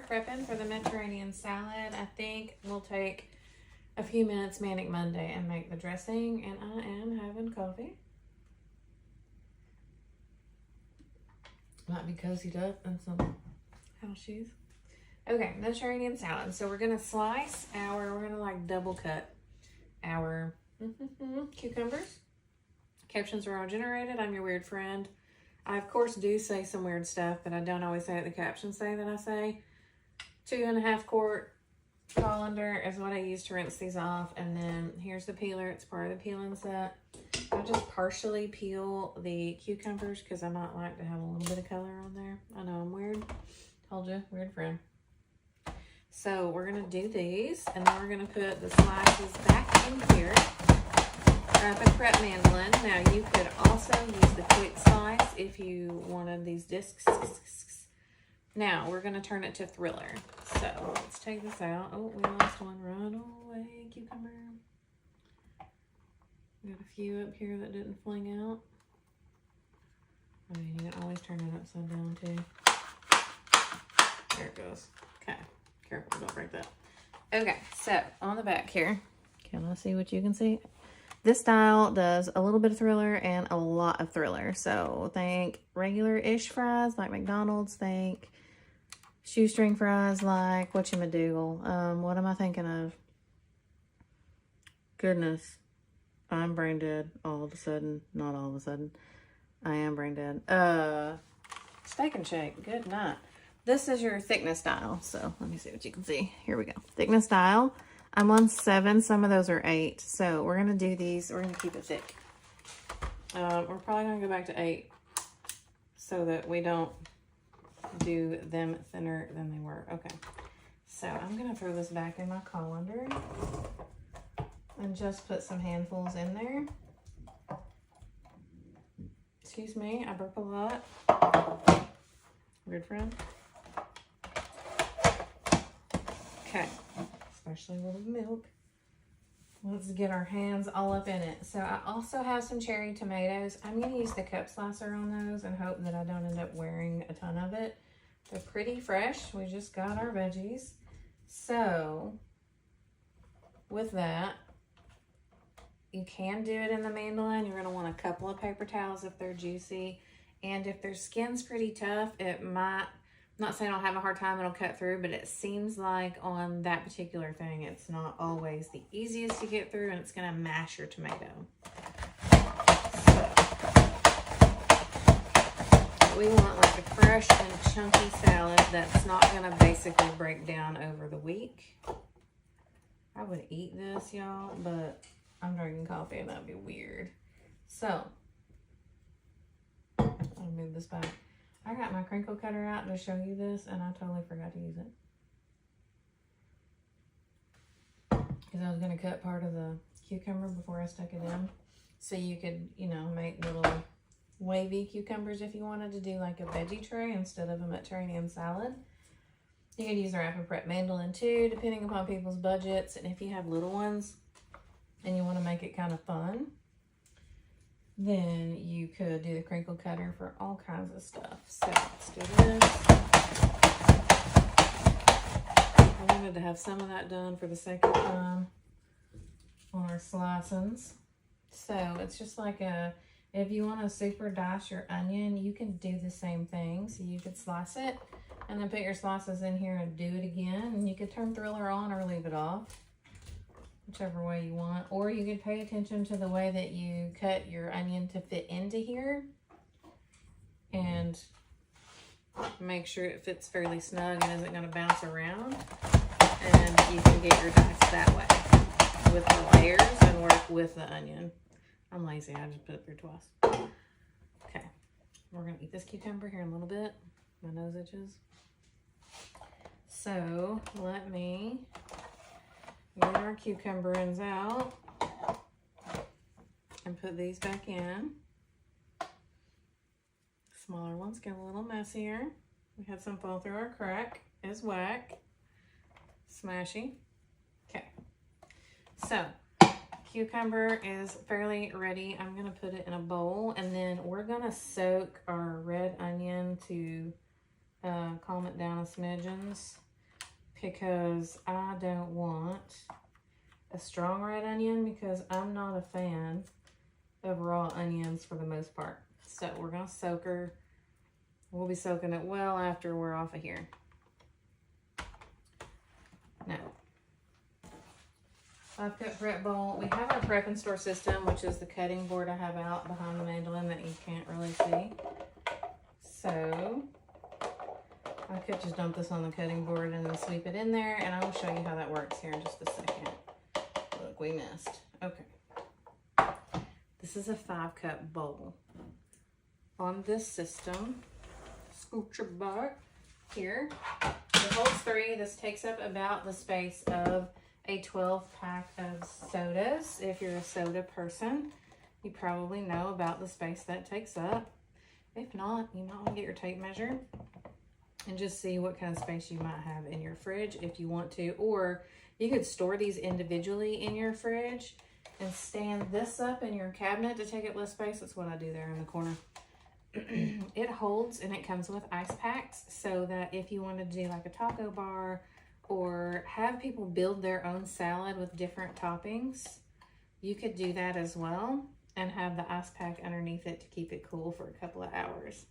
start prepping for the Mediterranean salad. I think we'll take a few minutes Manic Monday and make the dressing, and I am having coffee. Might be cozied up and some house shoes. Okay, Mediterranean salad. So we're gonna slice we're gonna like double cut our cucumbers. Captions are all generated. I'm your weird friend. I of course do say some weird stuff, but I don't always say what the captions say that I say. 2.5 quart colander is what I use to rinse these off, and then here's the peeler. It's part of the peeling set. I just partially peel the cucumbers because I might like to have a little bit of color on there. I know I'm weird. Told you, weird friend. So we're gonna do these, and then we're gonna put the slices back in here. Wrap and prep mandolin. Now you could also use the quick slice if you wanted these discs. Now we're gonna turn it to Thriller. So let's take this out. Oh, we lost one. Run away, cucumber. We got a few up here that didn't fling out. I mean, you can always turn it upside down too. There it goes. Okay, careful, don't break that. Okay, so on the back here, can I see what you can see? This style does a little bit of Thriller and a lot of Thriller. So think regular-ish fries like McDonald's. Think shoestring fries like whatchamacallit. What am I thinking of? Goodness. I'm brain dead all of a sudden. Not all of a sudden. I am brain dead. Steak and Shake. Good night. This is your thickness style. So let me see what you can see. Here we go. Thickness style. I'm on 7. Some of those are 8. So we're going to do these. We're going to keep it thick. We're probably going to go back to 8 so that we don't do them thinner than they were. Okay. So I'm going to throw this back in my colander and just put some handfuls in there. Excuse me, I burp a lot. Weird friend. Okay, especially with milk. Let's get our hands all up in it. So I also have some cherry tomatoes. I'm gonna use the cup slicer on those and hope that I don't end up wearing a ton of it. They're pretty fresh. We just got our veggies. So with that, you can do it in the mandolin. You're gonna want a couple of paper towels if they're juicy. And if their skin's pretty tough, it might, I'm not saying I'll have a hard time, it'll cut through, but it seems like on that particular thing, it's not always the easiest to get through, and it's gonna mash your tomato. So, we want like a fresh and chunky salad that's not gonna basically break down over the week. I would eat this, y'all, but I'm drinking coffee and that'd be weird. So, I'll move this back. I got my crinkle cutter out to show you this, and I totally forgot to use it. Because I was going to cut part of the cucumber before I stuck it in. So you could, you know, make little wavy cucumbers if you wanted to do like a veggie tray instead of a Mediterranean salad. You could use a wrap and prep mandolin too, depending upon people's budgets. And if you have little ones and you want to make it kind of fun, then you could do the crinkle cutter for all kinds of stuff. So let's do this. I wanted to have some of that done for the second time on our slicings. So it's just like if you want to super dice your onion, you can do the same thing. So you could slice it and then put your slices in here and do it again. And you could turn Thriller on or leave it off, whichever way you want. Or you could pay attention to the way that you cut your onion to fit into here and make sure it fits fairly snug and isn't going to bounce around. And you can get your dice that way with the layers and work with the onion. I'm lazy, I just put it through twice. Okay, we're going to eat this cucumber here in a little bit. My nose itches. So let me get our cucumber ends out and put these back in. Smaller ones get a little messier. We had some fall through our crack. Is whack. Smashy. Okay. So, cucumber is fairly ready. I'm going to put it in a bowl, and then we're going to soak our red onion to calm it down a smidgens. because I don't want a strong red onion because I'm not a fan of raw onions for the most part. So we're gonna soak her. We'll be soaking it well after we're off of here. Now, 5-cup prep bowl. We have our prep and store system, which is the cutting board I have out behind the mandolin that you can't really see. So I could just dump this on the cutting board and then sweep it in there, and I will show you how that works here in just a second. Look, we missed. Okay. This is a 5-cup bowl. On this system, scoot your back here. It holds 3. This takes up about the space of a 12-pack of sodas. If you're a soda person, you probably know about the space that takes up. If not, you might want to get your tape measure and just see what kind of space you might have in your fridge if you want to. Or you could store these individually in your fridge and stand this up in your cabinet to take up less space. That's what I do there in the corner. It holds, and it comes with ice packs so that if you want to do like a taco bar or have people build their own salad with different toppings, you could do that as well and have the ice pack underneath it to keep it cool for a couple of hours.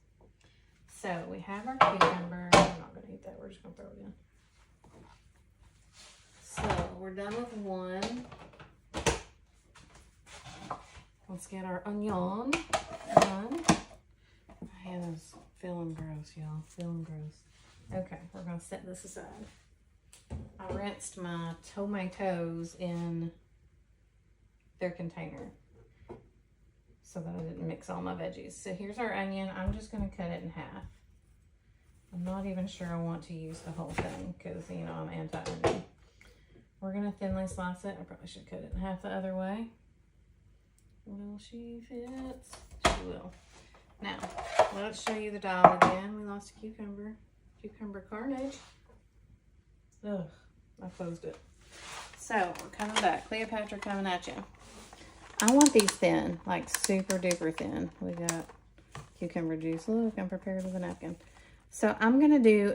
So we have our cucumber. I'm not going to eat that. We're just going to throw it in. So we're done with one. Let's get our onion done. My hand is feeling gross, y'all. Feeling gross. Okay, we're going to set this aside. I rinsed my tomatoes in their container so that I didn't mix all my veggies. So here's our onion. I'm just going to cut it in half. I'm not even sure I want to use the whole thing because, you know, I'm anti-onion. We're going to thinly slice it. I probably should cut it in half the other way. Will she fit? She will. Now, let's show you the dial again. We lost a cucumber. Cucumber carnage. Ugh, I closed it. So, we're coming back. Cleopatra coming at you. I want these thin, like super duper thin. We got cucumber juice. Look, I'm prepared with a napkin. So, I'm going to do,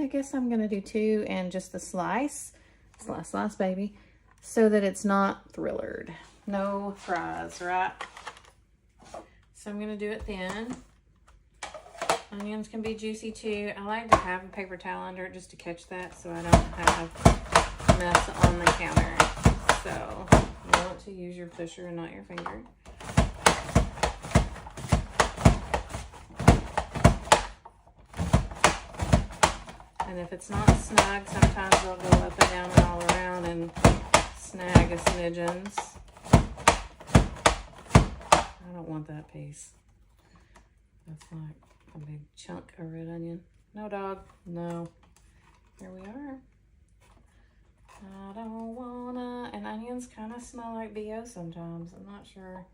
guess I'm going to do 2 and just the slice. Slice, slice, baby. So that it's not thrillered. No fries, right? So I'm going to do it thin. Onions can be juicy too. I like to have a paper towel under it just to catch that so I don't have mess on the counter. So you want to use your pusher and not your finger. And if it's not snug, sometimes they'll go up and down and all around and snag a smidgens. I don't want that piece. That's like a big chunk of red onion. No, dog. No. Here we are. I don't wanna. And onions kind of smell like BO sometimes. I'm not sure.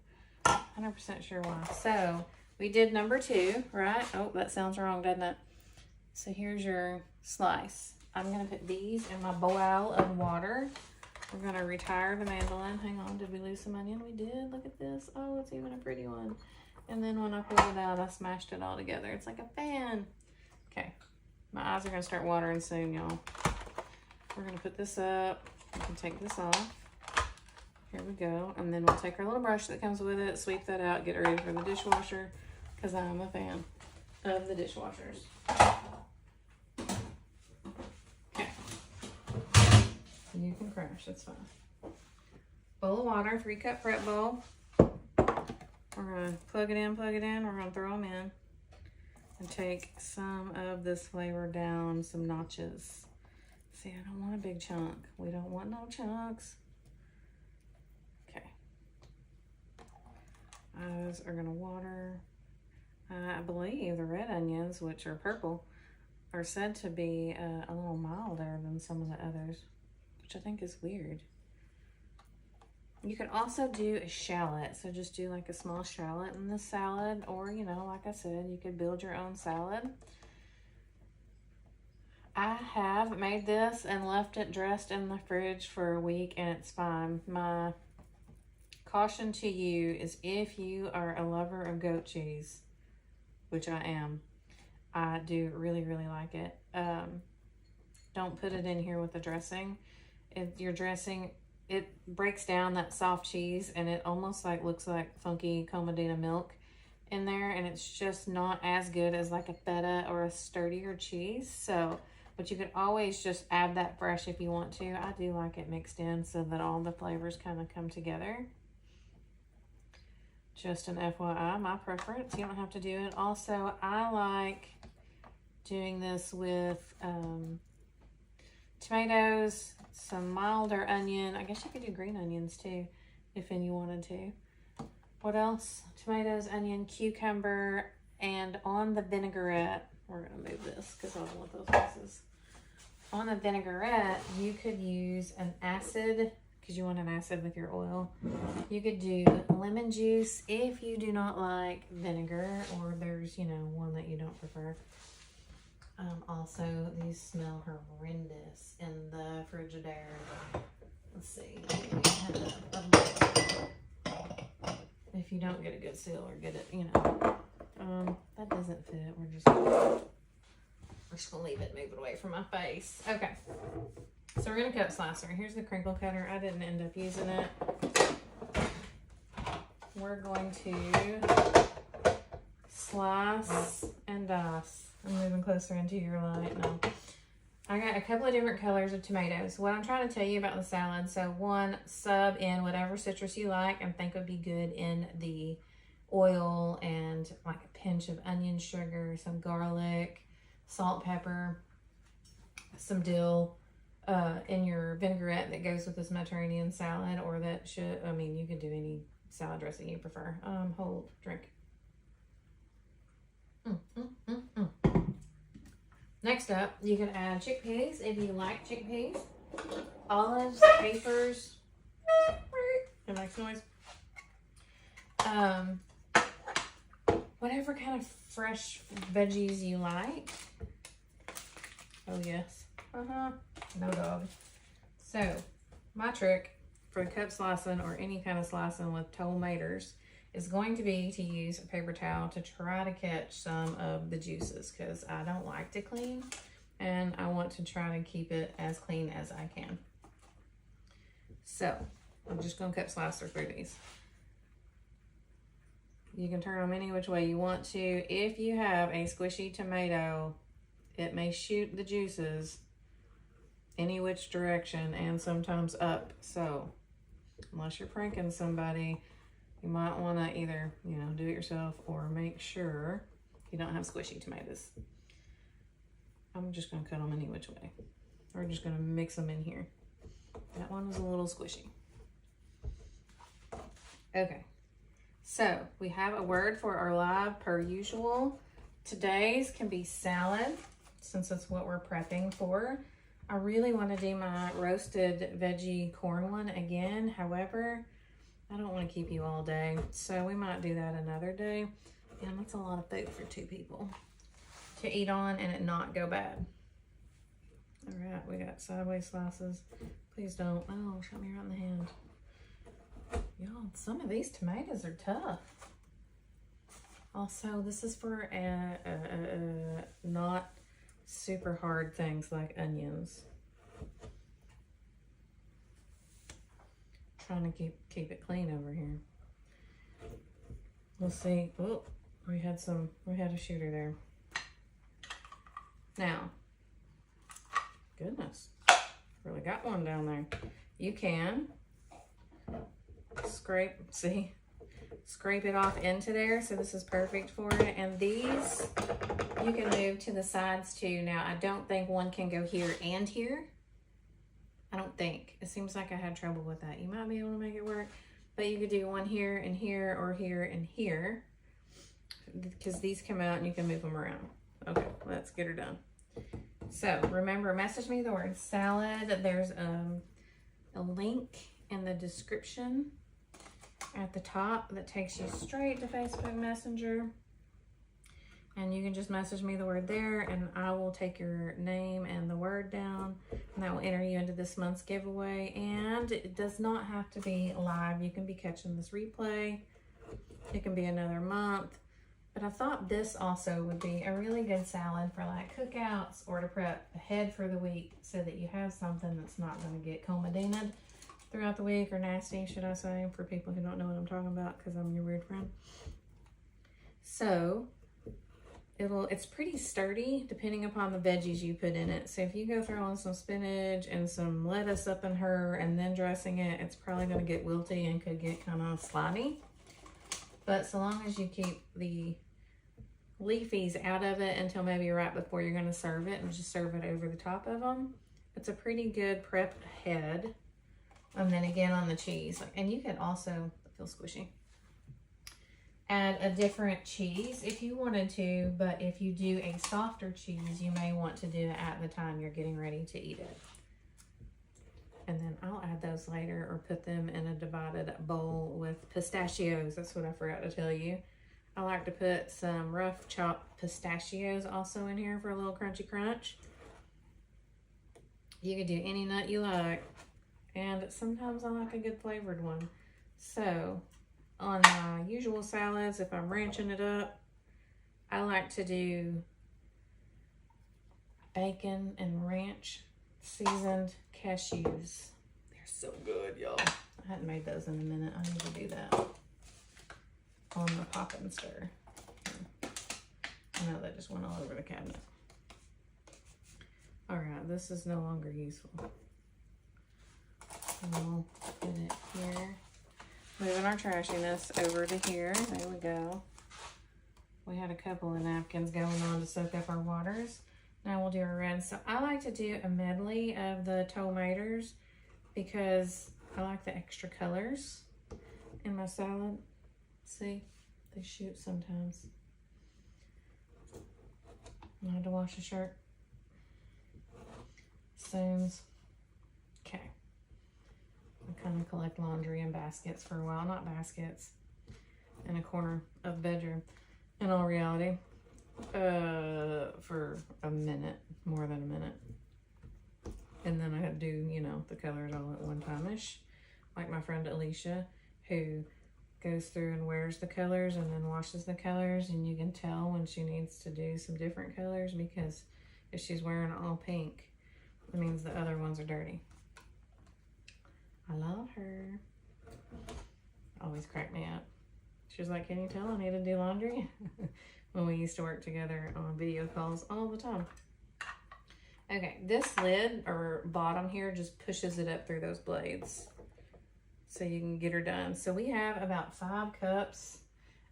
100% sure why. So we did number 2, right? Oh, that sounds wrong, doesn't it? So here's your slice. I'm gonna put these in my bowl of water. We're gonna retire the mandolin. Hang on, did we lose some onion? We did, look at this. Oh, it's even a pretty one. And then when I pulled it out, I smashed it all together. It's like a fan. Okay, my eyes are gonna start watering soon, y'all. We're gonna put this up. We can take this off. Here we go. And then we'll take our little brush that comes with it, sweep that out, get it ready for the dishwasher, because I'm a fan of the dishwashers. You can crash, that's fine. Bowl of water, 3-cup prep bowl. We're gonna plug it in, we're gonna throw them in and take some of this flavor down some notches. See, I don't want a big chunk. We don't want no chunks. Okay. Eyes are gonna water. I believe the red onions, which are purple, are said to be a little milder than some of the others, which I think is weird. You could also do a shallot. So just do like a small shallot in the salad, or, you know, like I said, you could build your own salad. I have made this and left it dressed in the fridge for a week and it's fine. My caution to you is if you are a lover of goat cheese, which I am, I do really, really like it. don't put it in here with the dressing. Your dressing, it breaks down that soft cheese and it almost like looks like funky Comadina milk in there, and it's just not as good as like a feta or a sturdier cheese. So, but you could always just add that fresh if you want to. I do like it mixed in so that all the flavors kind of come together. Just an FYI, my preference. You don't have to do it. Also, I like doing this with tomatoes, some milder onion. I guess you could do green onions too, if you wanted to. What else? Tomatoes, onion, cucumber, and on the vinaigrette, we're gonna move this because I don't want those pieces. On the vinaigrette, you could use an acid, because you want an acid with your oil. You could do lemon juice if you do not like vinegar, or there's, you know, one that you don't prefer. Also, these smell horrendous in the Frigidaire. Let's see. If you don't get a good seal or get it, you know. That doesn't fit. We're just gonna leave it, move it away from my face. Okay. So we're gonna cut slicer. Here's the crinkle cutter. I didn't end up using it. We're going to slice and dice. I'm moving closer into your light now. I got a couple of different colors of tomatoes. What I'm trying to tell you about the salad, so one, sub in whatever citrus you like and think would be good in the oil, and like a pinch of onion sugar, some garlic, salt, pepper, some dill in your vinaigrette that goes with this Mediterranean salad, or that should, I mean, you could do any salad dressing you prefer. Hold, drink. Next up, you can add chickpeas if you like chickpeas, olives, capers. It makes noise. Whatever kind of fresh veggies you like. Oh yes. No dog. So, my trick for cup slicing or any kind of slicing with tomatoes is going to be to use a paper towel to try to catch some of the juices, because I don't like to clean and I want to try to keep it as clean as I can. So I'm just going to cut slicer through these. You can turn them any which way you want to. If you have a squishy tomato, it may shoot the juices any which direction and sometimes up. So unless you're pranking somebody, you might want to either, you know, do it yourself or make sure you don't have squishy tomatoes. I'm just going to cut them any which way. We're just going to mix them in here. That one was a little squishy. Okay. So we have a word for our live per usual. Today's can be salad, since that's what we're prepping for. I really want to do my roasted veggie corn one again. However, I don't want to keep you all day, so we might do that another day. And that's a lot of food for 2 people to eat on and it not go bad. All right, we got sideways slices. Please don't. Oh, shot me right in the hand. Y'all, some of these tomatoes are tough. Also, this is for not super hard things like onions. Trying to keep it clean over here. We'll see. Oh, we had a shooter there. Now, goodness, really got one down there. You can scrape it off into there. So this is perfect for it. And these you can move to the sides too. Now, I don't think one can go here and here. I don't think. It seems like I had trouble with that. You might be able to make it work, but you could do one here and here, or here and here, because these come out and you can move them around. Okay, let's get her done. So remember, message me the word salad. There's a link in the description at the top that takes you straight to Facebook Messenger. And you can just message me the word there, and I will take your name and the word down, and that will enter you into this month's giveaway. And it does not have to be live. You can be catching this replay. It can be another month. But I thought this also would be a really good salad for like cookouts or to prep ahead for the week so that you have something that's not going to get comedonated throughout the week, or nasty, should I say, for people who don't know what I'm talking about because I'm your weird friend. So it's pretty sturdy depending upon the veggies you put in it. So if you go throwing some spinach and some lettuce up in her and then dressing it, it's probably going to get wilty and could get kind of slimy. But so long as you keep the leafies out of it until maybe right before you're going to serve it and just serve it over the top of them, it's a pretty good prep ahead. And then again on the cheese, and you could also, it feels squishy, add a different cheese if you wanted to, but if you do a softer cheese, you may want to do it at the time you're getting ready to eat it. And then I'll add those later or put them in a divided bowl with pistachios. That's what I forgot to tell you. I like to put some rough chopped pistachios also in here for a little crunchy crunch. You could do any nut you like, and sometimes I like a good flavored one. So on my usual salads, if I'm ranching it up, I like to do bacon and ranch seasoned cashews. They're so good, y'all. I hadn't made those in a minute. I need to do that on the pop and stir. I know that just went all over the cabinet. All right, this is no longer useful. We'll put it here. Moving our trashiness over to here. There we go. We had a couple of napkins going on to soak up our waters. Now we'll do our red. So I like to do a medley of the tomatoes because I like the extra colors in my salad. See, they shoot sometimes. I had to wash a shirt. Soons. Okay. I kind of collect laundry in baskets for a while. Not baskets. In a corner of the bedroom. In all reality. For a minute. More than a minute. And then I had to do, you know, the colors all at one time-ish. Like my friend Alicia, who goes through and wears the colors and then washes the colors, and you can tell when she needs to do some different colors, because if she's wearing all pink, it means the other ones are dirty. I love her. Always cracked me up. She was like, can you tell I need to do laundry? When we used to work together on video calls all the time. Okay, this lid or bottom here just pushes it up through those blades so you can get her done. So we have about 5 cups.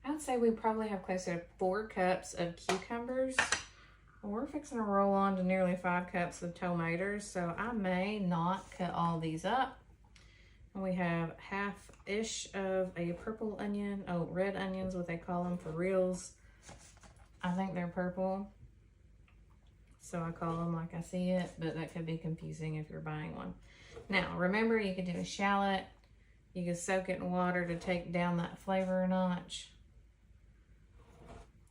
I would say we probably have closer to 4 cups of cucumbers. We're fixing to roll on to nearly 5 cups of tomatoes, so I may not cut all these up. And we have half-ish of a purple onion. Oh, red onions, what they call them for reals. I think they're purple, so I call them like I see it, but that could be confusing if you're buying one. Now, remember, you could do a shallot. You could soak it in water to take down that flavor a notch.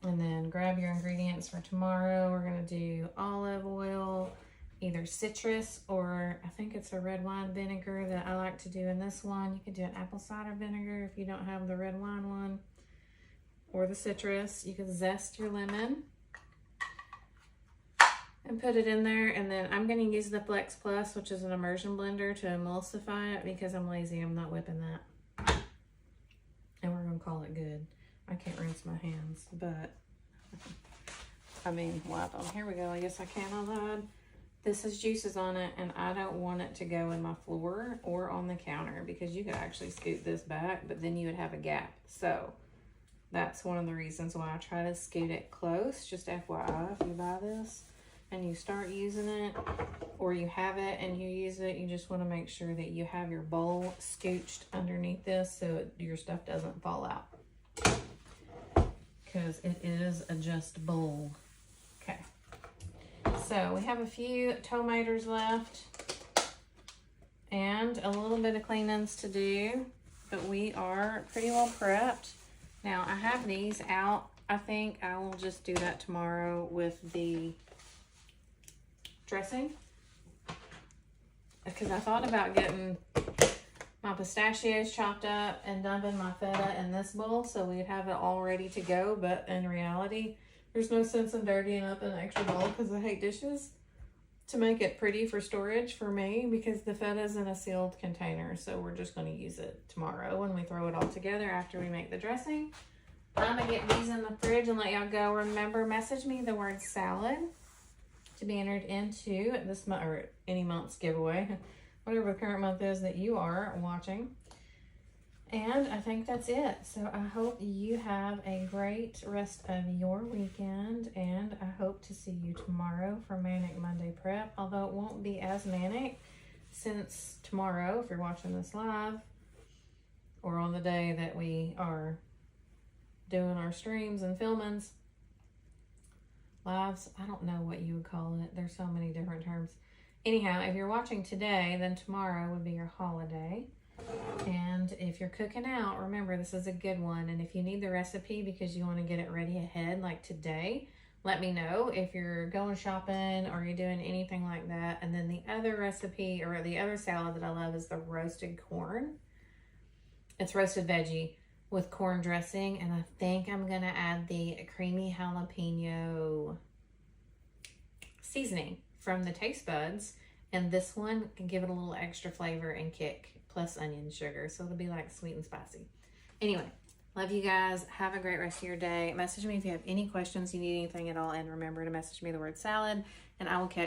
And then grab your ingredients for tomorrow. We're going to do olive oil, either citrus or I think it's a red wine vinegar that I like to do in this one. You could do an apple cider vinegar if you don't have the red wine one, or the citrus. You could zest your lemon and put it in there. And then I'm going to use the Flex Plus, which is an immersion blender, to emulsify it because I'm lazy. I'm not whipping that. And we're going to call it good. I can't rinse my hands, but I mean, wipe them. Here we go. I guess I can on that. This has juices on it, and I don't want it to go in my floor or on the counter because you could actually scoot this back, but then you would have a gap. So that's one of the reasons why I try to scoot it close. Just FYI, if you buy this and you start using it, or you have it and you use it, you just want to make sure that you have your bowl scooched underneath this so your stuff doesn't fall out. Because it is adjustable. Okay. So we have a few tomatoes left and a little bit of cleanings to do, but we are pretty well prepped. Now I have these out. I think I will just do that tomorrow with the dressing, because I thought about getting my pistachios chopped up and dumping my feta in this bowl so we'd have it all ready to go. But in reality, there's no sense in dirtying up an extra bowl because I hate dishes, to make it pretty for storage for me, because the feta is in a sealed container. So we're just going to use it tomorrow when we throw it all together after we make the dressing. I'm going to get these in the fridge and let y'all go. Remember, message me the word salad to be entered into this month or any month's giveaway, whatever the current month is that you are watching. And I think that's it. So I hope you have a great rest of your weekend, and I hope to see you tomorrow for Manic Monday Prep, although it won't be as manic since tomorrow, if you're watching this live or on the day that we are doing our streams and filmings, lives, I don't know what you would call it. There's so many different terms. Anyhow, if you're watching today, then tomorrow would be your holiday. And if you're cooking out, remember, this is a good one. And if you need the recipe because you want to get it ready ahead, like today, let me know if you're going shopping or you're doing anything like that. And then the other recipe, or the other salad that I love, is the roasted corn. It's roasted veggie with corn dressing, and I think I'm going to add the creamy jalapeno seasoning from the Taste Buds, and this one can give it a little extra flavor and kick, plus onion sugar, so it'll be like sweet and spicy. Anyway, love you guys. Have a great rest of your day. Message me if you have any questions, you need anything at all, and remember to message me the word salad, and I will catch